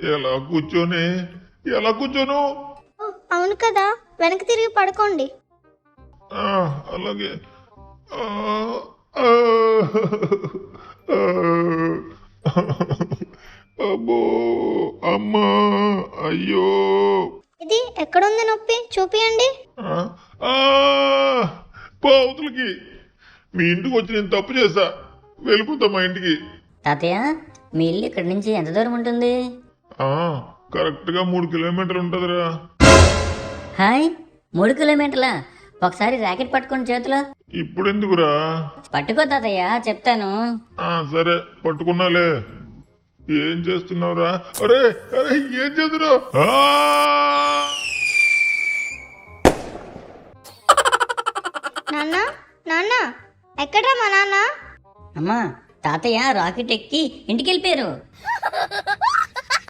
ఎలా కూర్చొని ఎలా కూర్చోను? అవును కదా, వెనక్కి తిరిగి పడుకోండి. ఆ, అలాగే. ఆ, ఆ, ఆ. అబ్బో, అమ్మా, అయ్యో. ఇది ఎక్కడుంది నొప్పి చూపియండి. ఆ, ఆ, పో అవతలకి. మీ ఇంటికి వచ్చి నేను తప్పు చేశా. వెళ్ళిపోతా మా ఇంటికి. తాతయ్య, మీ ఇల్లు ఇక్కడి నుంచి ఎంత దూరం ఉంటుంది? ఆ, కరెక్ట్గా 3 కిలోమీటర్లు ఉంటుందిరా. హాయ్, 3 కిలోమీటర్లా? ఒకసారి ర్యాకెట్ పట్టుకోండి చేతిలో. ఇప్పుడు ఎందుకురా? పట్టుకో తాతయ్య, చెప్తాను. సరే పట్టుకున్నాలే. ఏం చేస్తున్నావురా? అరే అరే, ఏం చేస్తున్నావు? నాన్న, నాన్న, ఎక్కడ్రా మా నాన్న? అమ్మా, తాతయ్య రాకెట్ ఎక్కి ఇంటికి వెళ్ళిపోయారు.